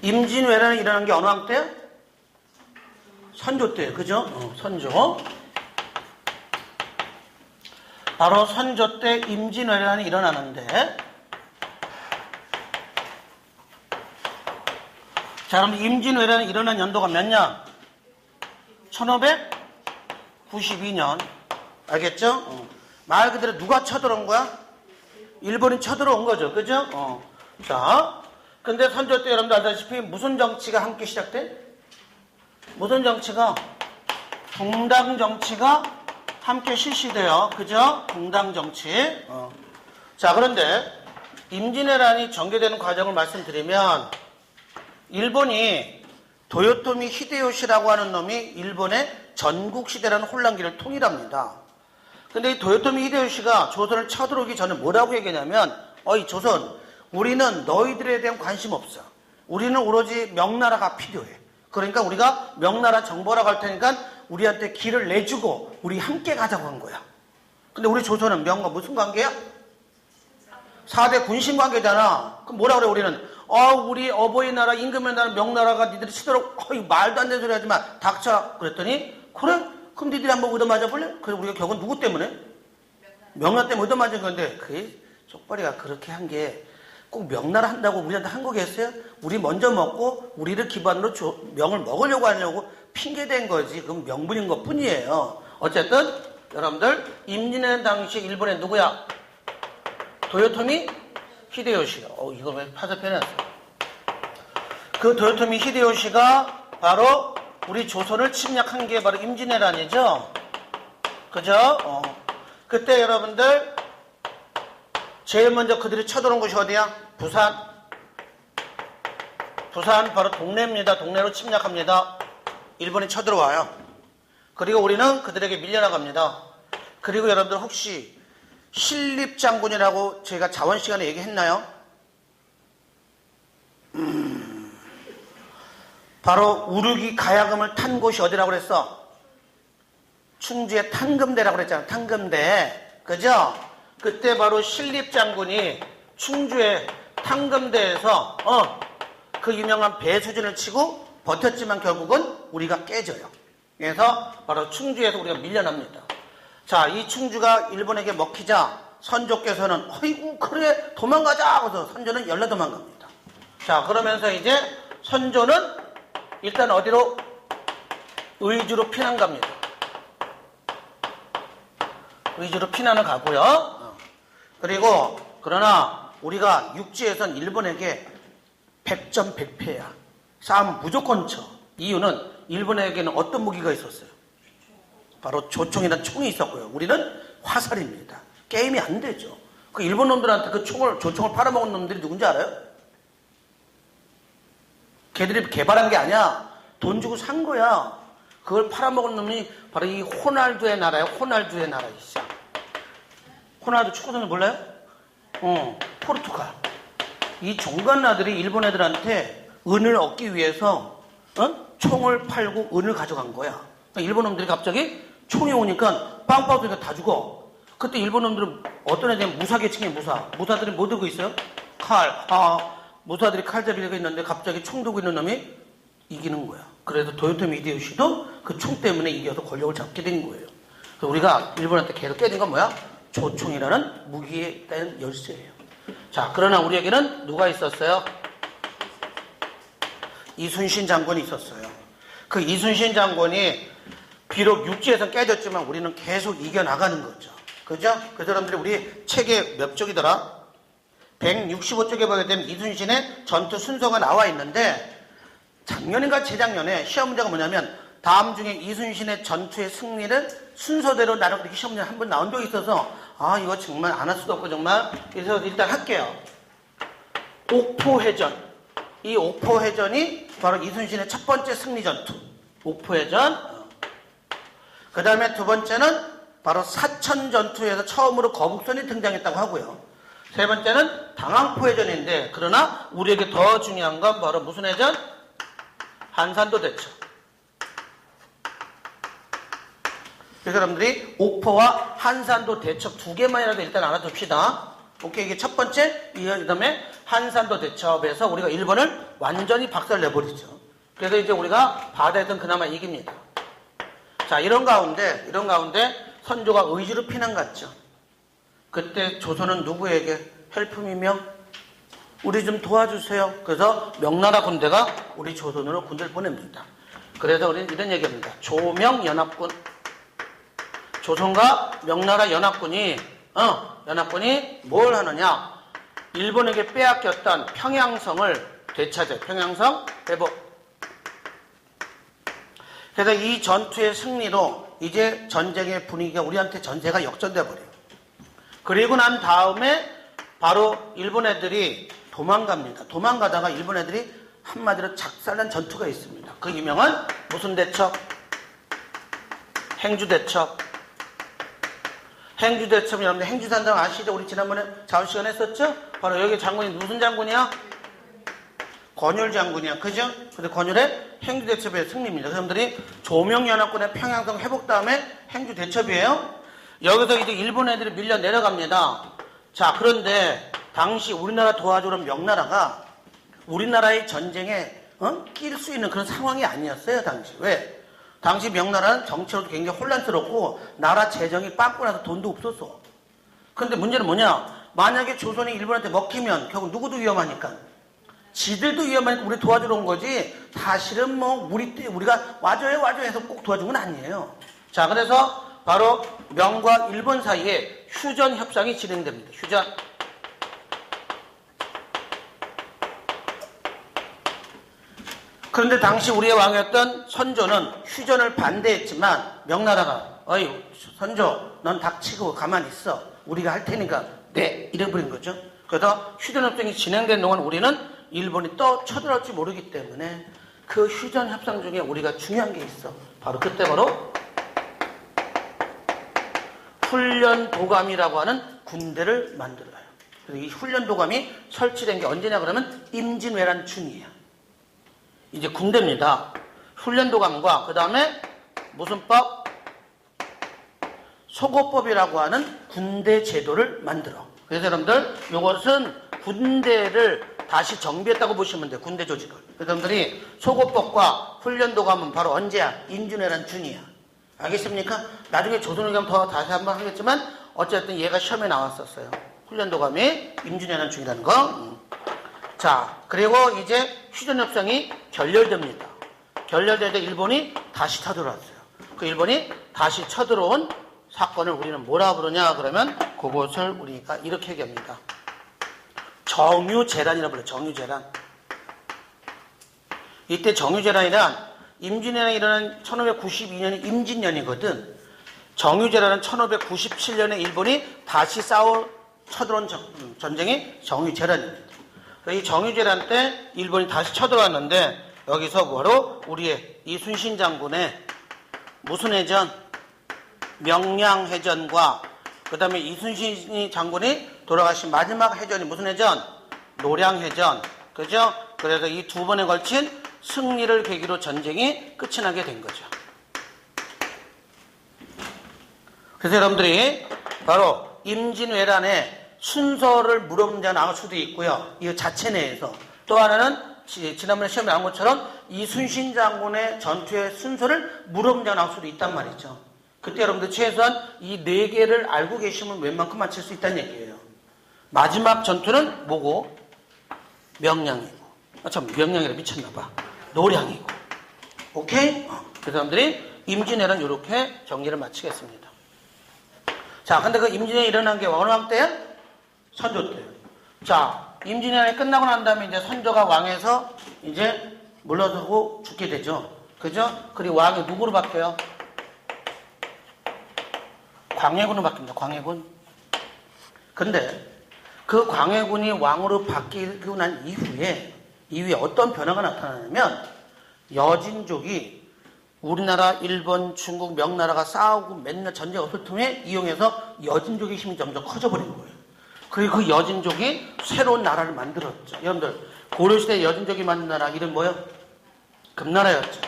임진왜란이 일어난 게 어느 왕 때야? 선조 때예요. 그죠? 선조. 바로 선조 때 임진왜란이 일어나는데, 자, 그럼 임진왜란이 일어난 연도가 몇 년? 1592년. 알겠죠? 말 그대로 누가 쳐들어온 거야? 일본이 쳐들어온 거죠. 그죠? 자, 근데 선조 때 여러분들 알다시피 무슨 정치가 함께 시작돼? 무슨 정치가? 동당 정치가 함께 실시돼요. 그죠? 동당 정치. 자, 그런데 임진왜란이 전개되는 과정을 말씀드리면 일본이 도요토미 히데요시라고 하는 놈이 일본의 전국시대라는 혼란기를 통일합니다. 근데 이 도요토미 히데요시가 조선을 쳐들어오기 전에 뭐라고 얘기하냐면 어이 조선, 우리는 너희들에 대한 관심 없어. 우리는 오로지 명나라가 필요해. 그러니까 우리가 명나라 정벌하고 할 테니까 우리한테 길을 내주고 우리 함께 가자고 한 거야. 근데 우리 조선은 명과 무슨 관계야? 4대 군신 관계잖아. 그럼 뭐라 그래 우리는? 우리 어버이 나라 임금의 나라 명나라가 니들이 치도록 말도 안 되는 소리 하지 마. 닥쳐. 그랬더니 그래? 그럼 니들이 한번 얻어맞아 볼래? 그래 우리가 결국 누구 때문에? 명나라 때문에 얻어맞은 건데 그 쪽발이가 그렇게 한 게 꼭 명나라 한다고 우리한테 한 거겠어요? 우리 먼저 먹고 우리를 기반으로 명을 먹으려고 하려고 핑계댄 거지. 그건 명분인 것 뿐이에요. 어쨌든 여러분들 임진왜란 당시 일본의 누구야? 도요토미 히데요시가. 이걸 왜 파쇄해놨어? 그 도요토미 히데요시가 바로 우리 조선을 침략한 게 바로 임진왜란이죠. 그죠? 그때 여러분들 제일 먼저 그들이 쳐들어온 곳이 어디야? 부산. 부산 바로 동래입니다. 동래로 침략합니다. 일본이 쳐들어와요. 그리고 우리는 그들에게 밀려나갑니다. 그리고 여러분들 혹시 신립장군이라고 저희가 자원 시간에 얘기했나요? 바로 우르기 가야금을 탄 곳이 어디라고 그랬어? 충주의 탄금대라고 그랬잖아. 탄금대. 그죠? 그때 바로 신립장군이 충주의 탄금대에서 그 유명한 배수진을 치고 버텼지만 결국은 우리가 깨져요. 그래서 바로 충주에서 우리가 밀려납니다. 자, 이 충주가 일본에게 먹히자 선조께서는 어이구 그래 도망가자 하고서 선조는 열려 도망갑니다. 자, 그러면서 이제 선조는 일단 어디로? 의주로 피난 갑니다. 의주로 피난을 가고요. 그리고 그러나 우리가 육지에선 일본에게 100점 100패야. 싸움 무조건 쳐. 이유는 일본에게는 어떤 무기가 있었어요? 바로 조총이라는 총이 있었고요. 우리는 화살입니다. 게임이 안 되죠. 그 일본 놈들한테 그 조총을 팔아먹은 놈들이 누군지 알아요? 걔들이 개발한 게 아니야. 돈 주고 산 거야. 그걸 팔아먹은 놈이 바로 이 호날두의 나라예요. 호날두의 나라 있어. 호날두 축구선수 몰라요? 포르투갈. 이 종갓나들이 일본 애들한테 은을 얻기 위해서 총을 팔고 은을 가져간 거야. 그러니까 일본 놈들이 갑자기 총이 오니까 빵빵 소리가 다 죽어. 그때 일본 놈들은 어떤 애들이 무사계층이에요. 무사들이 뭐 들고 있어요? 칼. 무사들이 칼잡이가 있는데 갑자기 총 들고 있는 놈이 이기는 거야. 그래서 도요토미 히데요시도 그 총 때문에 이겨서 권력을 잡게 된 거예요. 그래서 우리가 일본한테 계속 깨진 건 뭐야? 조총이라는 무기에 대한 열쇠예요. 자, 그러나 우리에게는 누가 있었어요? 이순신 장군이 있었어요. 그 이순신 장군이 비록 육지에서 깨졌지만 우리는 계속 이겨나가는 거죠. 그죠? 그 사람들이 우리 책에 몇 쪽이더라? 165쪽에 보게 되면 이순신의 전투 순서가 나와 있는데 작년인가 재작년에 시험 문제가 뭐냐면 다음 중에 이순신의 전투의 승리를 순서대로 나름 그렇게 시험 문제 한 번 나온 적이 있어서 이거 정말 안 할 수도 없고 정말 그래서 일단 할게요. 옥포해전. 이 옥포해전이 바로 이순신의 첫 번째 승리 전투. 옥포해전. 그 다음에 두 번째는 바로 사천 전투에서 처음으로 거북선이 등장했다고 하고요. 세 번째는 당항포해전인데 그러나 우리에게 더 중요한 건 바로 무슨 해전? 한산도 대첩. 그래서 여러분들이 옥포와 한산도 대첩 두 개만이라도 일단 알아둡시다. 오케이, 이게 첫 번째. 그 다음에 한산도 대첩에서 우리가 일본을 완전히 박살내버리죠. 그래서 이제 우리가 바다에서는 그나마 이깁니다. 자, 이런 가운데 선조가 의지로 피난 갔죠. 그때 조선은 누구에게 헬품이며 우리 좀 도와주세요. 그래서 명나라 군대가 우리 조선으로 군대를 보냅니다. 그래서 우리는 이런 얘기합니다. 조명연합군. 조선과 명나라 연합군이 뭘 하느냐? 일본에게 빼앗겼던 평양성을 되찾아요. 평양성 회복. 그래서 이 전투의 승리로 이제 전쟁의 분위기가 우리한테 전세가 역전돼 버려요. 그리고 난 다음에 바로 일본 애들이 도망갑니다. 도망가다가 일본 애들이 한마디로 작살난 전투가 있습니다. 그 유명한 무슨 대첩? 행주대첩. 행주대첩, 여러분들 행주산장 아시죠? 우리 지난번에 자유시간 했었죠? 바로 여기 장군이 무슨 장군이야? 권율 장군이야. 그죠? 근데 권율의 행주대첩의 승리입니다. 여러분들이 조명연합군의 평양성 회복 다음에 행주대첩이에요. 여기서 이제 일본 애들이 밀려 내려갑니다. 자, 그런데 당시 우리나라 도와주는 명나라가 우리나라의 전쟁에 낄 수 있는 그런 상황이 아니었어요. 당시. 왜? 당시 명나라는 정치로도 굉장히 혼란스럽고 나라 재정이 빵꾸 나서 돈도 없었어. 그런데 문제는 뭐냐? 만약에 조선이 일본한테 먹히면 결국 누구도 위험하니까 지들도 위험하니까 우리 도와주러 온 거지 사실은 뭐 우리가 와줘요 해서 꼭 도와준 건 아니에요. 자, 그래서 바로 명과 일본 사이에 휴전 협상이 진행됩니다. 휴전. 그런데 당시 우리의 왕이었던 선조는 휴전을 반대했지만 명나라가 어이 선조 넌 닥치고 가만히 있어. 우리가 할 테니까 네 이래버린 거죠. 그래서 휴전협정이 진행된 동안 우리는 일본이 또 쳐들어올지 모르기 때문에 그 휴전협상 중에 우리가 중요한 게 있어. 바로 그때 바로 훈련도감이라고 하는 군대를 만들어요. 그래서 이 훈련도감이 설치된 게 언제냐 그러면 임진왜란 중이에요. 이제 군대입니다. 훈련도감과 그 다음에 무슨 법? 소고법이라고 하는 군대 제도를 만들어. 그래서 여러분들 이것은 군대를 다시 정비했다고 보시면 돼요. 군대 조직을. 그래서 여러분들이 소고법과 훈련도감은 바로 언제야? 임진왜란 중이야. 알겠습니까? 나중에 조선의감 더 다시 한번 하겠지만 어쨌든 얘가 시험에 나왔었어요. 훈련도감이 임진왜란 중이라는 거. 자, 그리고 이제 휴전협상이 결렬됩니다. 결렬될 때 일본이 다시 쳐들어왔어요. 그 일본이 다시 쳐들어온 사건을 우리는 뭐라 부르냐 그러면 그것을 우리가 이렇게 얘기합니다. 정유재란이라고 불러요. 정유재란. 이때 정유재란이란 임진왜란이 일어난 1592년이 임진년이거든. 정유재란은 1597년에 일본이 다시 쳐들어온 전쟁이 정유재란입니다. 이 정유재란 때 일본이 다시 쳐들어왔는데 여기서 바로 우리의 이순신 장군의 무슨 해전? 명량해전과 그 다음에 이순신 장군이 돌아가신 마지막 해전이 무슨 해전? 노량해전. 그죠? 그래서 이 두 번에 걸친 승리를 계기로 전쟁이 끝이 나게 된 거죠. 그래서 여러분들이 바로 임진왜란의 순서를 물어본 자가 나올 수도 있고요. 이 자체 내에서. 또 하나는 지난번에 시험에 나온 것처럼 이순신 장군의 전투의 순서를 물어본 자가 나올 수도 있단 말이죠. 그때 여러분들 최소한 이 네 개를 알고 계시면 웬만큼 맞힐 수 있다는 얘기예요. 마지막 전투는 뭐고? 명량이고. 참 명량이라 미쳤나봐. 노량이고. 오케이? 그 사람들이 임진왜란 이렇게 정리를 마치겠습니다. 자, 근데 그 임진왜란이 일어난 게 어느 왕 때야? 선조 때요. 자, 임진왜란이 끝나고 난 다음에 이제 선조가 왕에서 이제 물러서고 죽게 되죠. 그죠? 그리고 왕이 누구로 바뀌어요? 광해군으로 바뀝니다. 광해군. 근데 그 광해군이 왕으로 바뀌고 난 이후에 어떤 변화가 나타나냐면 여진족이 우리나라, 일본, 중국, 명나라가 싸우고 맨날 전쟁 없을 틈에 이용해서 여진족의 힘이 점점 커져버린 거예요. 그리고 그 여진족이 새로운 나라를 만들었죠. 여러분들 고려시대 여진족이 만든 나라 이름 뭐예요? 금나라였죠.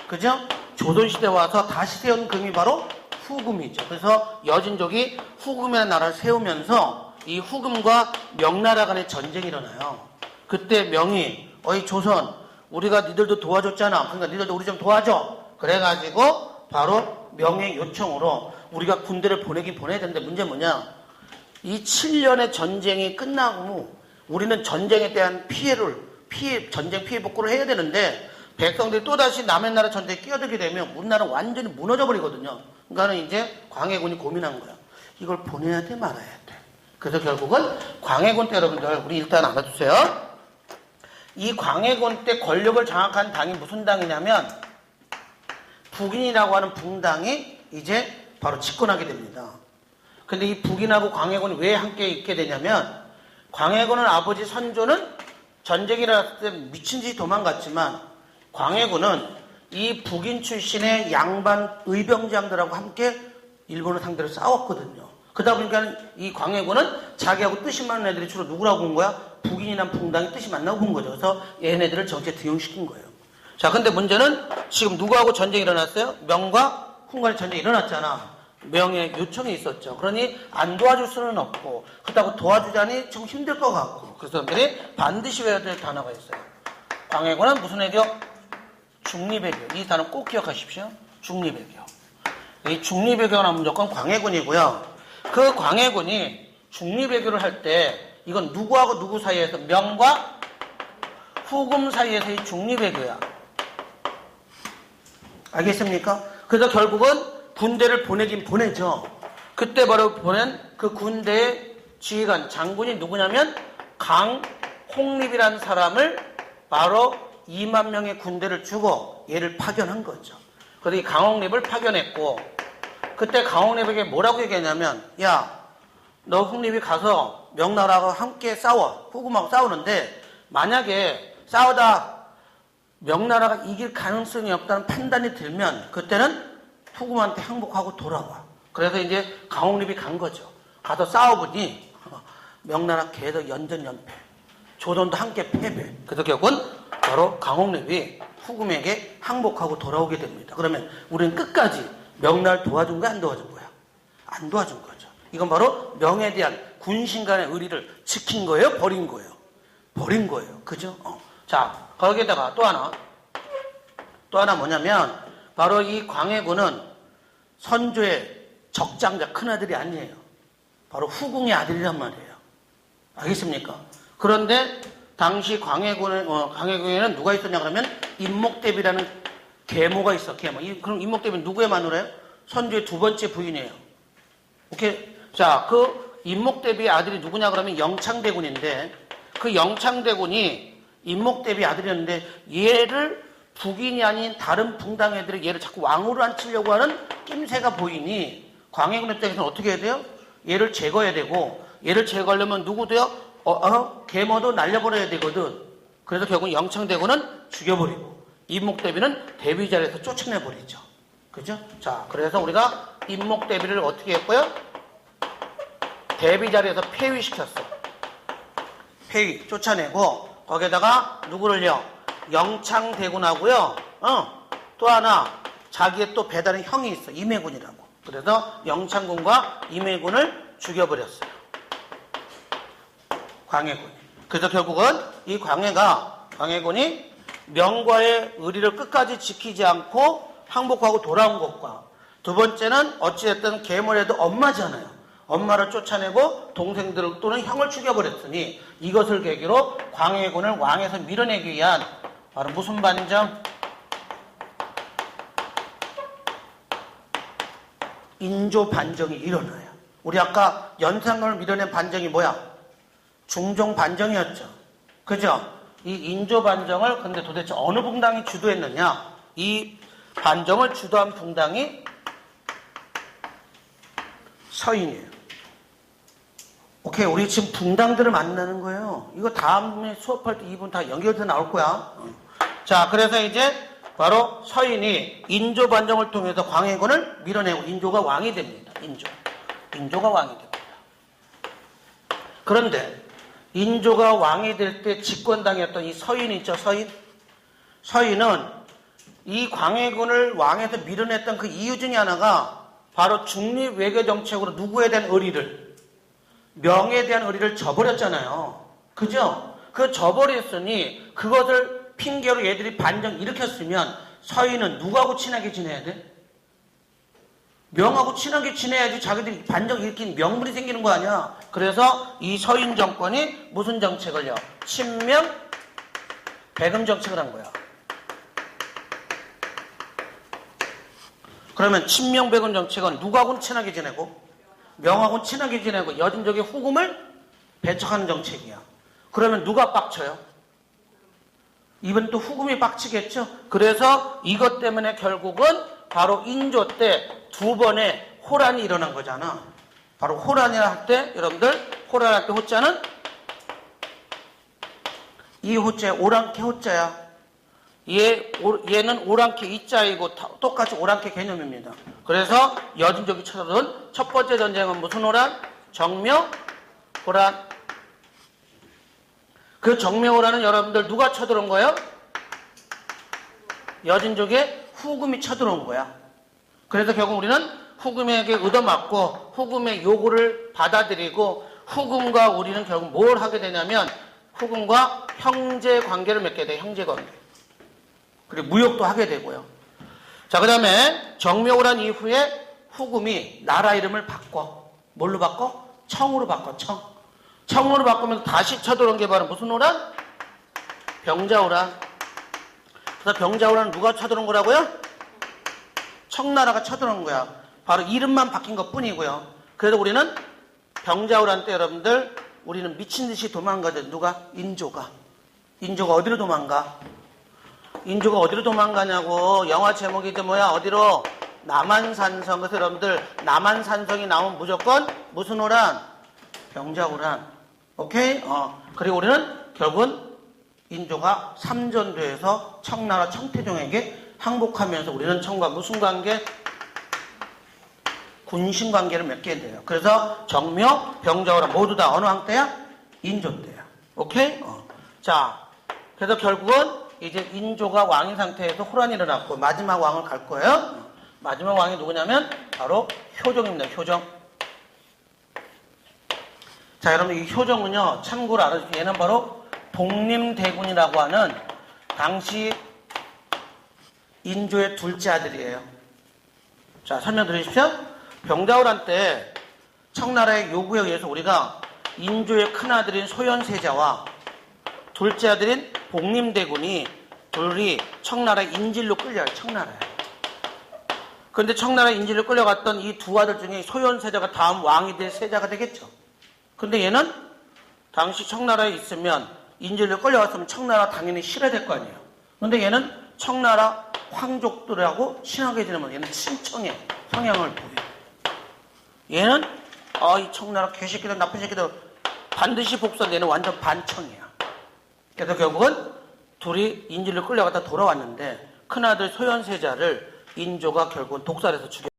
그죠? 조선시대 와서 다시 세운 금이 바로 후금이죠. 그래서 여진족이 후금이라는 나라를 세우면서 이 후금과 명나라 간의 전쟁이 일어나요. 그때 명이 어이 조선 우리가 니들도 도와줬잖아. 그러니까 니들도 우리 좀 도와줘. 그래가지고 바로 명의 요청으로 우리가 군대를 보내긴 보내야 되는데 문제는 뭐냐? 이 7년의 전쟁이 끝나고 우리는 전쟁에 대한 전쟁 피해 복구를 해야 되는데 백성들이 또다시 남의 나라 전쟁에 끼어들게 되면 우리 나라는 완전히 무너져 버리거든요. 그러니까는 이제 광해군이 고민한 거야. 이걸 보내야 돼 말아야 돼. 그래서 결국은 광해군 때 여러분들 우리 일단 알아두세요. 이 광해군 때 권력을 장악한 당이 무슨 당이냐면 북인이라고 하는 붕당이 이제 바로 집권하게 됩니다. 근데 이 북인하고 광해군이 왜 함께 있게 되냐면 광해군은 아버지 선조는 전쟁이 일어났을 때 미친듯이 도망갔지만 광해군은 이 북인 출신의 양반 의병장들하고 함께 일본을 상대로 싸웠거든요. 그러다 보니까 이 광해군은 자기하고 뜻이 맞는 애들이 주로 누구라고 본 거야? 북인이나 붕당이 뜻이 맞나고 본 거죠. 그래서 얘네들을 정치에 등용시킨 거예요. 자, 근데 문제는 지금 누구하고 전쟁이 일어났어요? 명과 훈간의 전쟁이 일어났잖아. 명의 요청이 있었죠. 그러니 안 도와줄 수는 없고 그렇다고 도와주자니 좀 힘들 것 같고 그래서 사람들이 반드시 외워야 될 단어가 있어요. 광해군은 무슨 애교? 중립외교. 이 단어 꼭 기억하십시오. 중립외교. 이 중립외교는 무조건 광해군이고요. 그 광해군이 중립외교를 할 때 이건 누구하고 누구 사이에서 명과 후금 사이에서의 중립외교야. 알겠습니까? 그래서 결국은 군대를 보내긴 보내죠. 그때 바로 보낸 그 군대의 지휘관 장군이 누구냐면 강홍립이라는 사람을 바로 2만 명의 군대를 주고 얘를 파견한 거죠. 그래서 이 강홍립을 파견했고 그때 강홍립에게 뭐라고 얘기했냐면 야, 너 홍립이 가서 명나라와 함께 싸워. 후금하고 싸우는데 만약에 싸우다 명나라가 이길 가능성이 없다는 판단이 들면 그때는 후금한테 항복하고 돌아와. 그래서 이제 강홍립이 간 거죠. 가서 싸워보니 명나라 계속 연전연패. 조선도 함께 패배. 그래서 결국은 바로 강홍립이 후금에게 항복하고 돌아오게 됩니다. 그러면 우리는 끝까지 명나라를 도와준 거야? 안 도와준 거야? 안 도와준 거죠. 이건 바로 명에 대한 군신 간의 의리를 지킨 거예요? 버린 거예요? 버린 거예요. 그죠? 자, 거기에다가 또 하나 뭐냐면 바로 이 광해군은 선조의 적장자 큰아들이 아니에요. 바로 후궁의 아들이란 말이에요. 알겠습니까? 그런데 당시 광해군에는 누가 있었냐 그러면 임목대비라는 계모가 있어. 계모. 그럼 임목대비는 누구의 마누라예요? 선조의 두 번째 부인이에요. 오케이. 자, 그 임목대비의 아들이 누구냐 그러면 영창대군인데 그 영창대군이 임목대비 아들이었는데 얘를 북인이 아닌 다른 붕당 애들이 얘를 자꾸 왕으로 앉히려고 하는 낌새가 보이니 광해군 입장에서는 어떻게 해야 돼요? 얘를 제거해야 되고 얘를 제거하려면 누구도요? 계모도 날려버려야 되거든. 그래서 결국 영창대군은 죽여버리고 임목대비는 대비 자리에서 쫓아내버리죠. 그죠? 자, 그래서 우리가 임목대비를 어떻게 했고요? 대비 자리에서 폐위시켰어. 폐위, 쫓아내고 거기에다가 누구를요? 영창대군하고요. 또 하나 자기의 또 배다른 형이 있어. 임해군이라고. 그래서 영창군과 임해군을 죽여버렸어요. 광해군이. 그래서 결국은 이 광해군이 명과의 의리를 끝까지 지키지 않고 항복하고 돌아온 것과 두 번째는 어찌됐든 계모라도 엄마잖아요. 엄마를 쫓아내고 동생들 또는 형을 죽여버렸으니 이것을 계기로 광해군을 왕에서 밀어내기 위한 바로 무슨 반정? 인조 반정이 일어나요. 우리 아까 연산군을 밀어낸 반정이 뭐야? 중종 반정이었죠. 그죠? 이 인조 반정을 근데 도대체 어느 붕당이 주도했느냐? 이 반정을 주도한 붕당이 서인이에요. 오케이, 우리 지금 붕당들을 만나는 거예요. 이거 다음에 수업할 때 이분 다 연결돼서 나올 거야. 자, 그래서 이제 바로 서인이 인조 반정을 통해서 광해군을 밀어내고 인조가 왕이 됩니다. 인조가 왕이 됩니다. 그런데 인조가 왕이 될 때 집권당이었던 이 서인 있죠, 서인은 이 광해군을 왕에서 밀어냈던 그 이유 중에 하나가 바로 중립 외교 정책으로 누구에 대한 의리를? 명에 대한 의리를 저버렸잖아요. 그죠? 그 저버렸으니 그것을 핑계로 얘들이 반정 일으켰으면 서인은 누구하고 친하게 지내야 돼? 명하고 친하게 지내야지 자기들이 반정 일으킨 명분이 생기는 거 아니야. 그래서 이 서인 정권이 무슨 정책을요? 친명, 배금 정책을 한 거야. 그러면 친명, 배금 정책은 누구하고는 친하게 지내고 명하고는 친하게 지내고 여진족의 후금을 배척하는 정책이야. 그러면 누가 빡쳐요? 이번 또 후금이 빡치겠죠? 그래서 이것 때문에 결국은 바로 인조 때 두 번의 호란이 일어난 거잖아. 바로 호란이라 할 때, 여러분들, 호란할 때 호자는 이 호자에 오랑캐 호자야. 얘는 오랑캐 이자이고 똑같이 오랑캐 개념입니다. 그래서 여진족이 쳐들어온 첫 번째 전쟁은 무슨 호란? 정묘 호란. 그 정묘 호란은 여러분들 누가 쳐들어온 거예요? 여진족의 후금이 쳐들어온 거야. 그래서 결국 우리는 후금에게 얻어맞고 후금의 요구를 받아들이고 후금과 우리는 결국 뭘 하게 되냐면 후금과 형제 관계를 맺게 돼. 형제 관계. 그리고 무역도 하게 되고요. 자, 그 다음에 정묘호란 이후에 후금이 나라 이름을 바꿔. 뭘로 바꿔? 청으로 바꿔. 청으로 바꾸면서 다시 쳐들어온 게 바로 무슨 호란? 병자호란. 그래서 병자호란은 누가 쳐들어온 거라고요? 청나라가 쳐들어온 거야. 바로 이름만 바뀐 것 뿐이고요. 그래서 우리는 병자호란 때 여러분들 우리는 미친 듯이 도망가죠. 누가? 인조가. 인조가 어디로 도망가? 인조가 어디로 도망가냐고. 영화 제목이 이제 뭐야? 어디로? 남한산성. 그래서 여러분들 남한산성이 나오면 무조건 무슨 호란? 병자호란. 오케이? 그리고 우리는 결국은 인조가 삼전도에서 청나라 청태종에게 항복하면서 우리는 청과 무슨 관계? 군신 관계를 맺게 돼요. 그래서 정묘, 병자호란 모두 다 어느 왕 때야? 인조 때야. 오케이? 자, 그래서 결국은 이제 인조가 왕인 상태에서 호란이 일어났고 마지막 왕을 갈 거예요. 마지막 왕이 누구냐면 바로 효종입니다. 효종. 자, 여러분 이 효종은요 참고로 알아주세요. 얘는 바로 복림대군이라고 하는 당시 인조의 둘째 아들이에요. 자, 설명 드리십시오. 병자호란 때 청나라의 요구에 의해서 우리가 인조의 큰아들인 소현세자와 둘째 아들인 복림대군이 둘이 청나라의 인질로 끌려요. 청나라에. 그런데 청나라 인질로 끌려갔던 이 두 아들 중에 소현세자가 다음 왕이 될 세자가 되겠죠. 근데 얘는 당시 청나라에 있으면 인질로 끌려갔으면 청나라 당연히 실어야 될 거 아니에요. 근데 얘는 청나라 황족들하고 친하게 지내면 얘는 친청의 성향을 보여요. 얘는 이 청나라 개새끼들 나쁜 새끼들 반드시 복수한 얘는 완전 반청이야. 그래서 결국은 둘이 인질로 끌려갔다 돌아왔는데 큰아들 소현세자를 인조가 결국은 독살해서 죽였어요.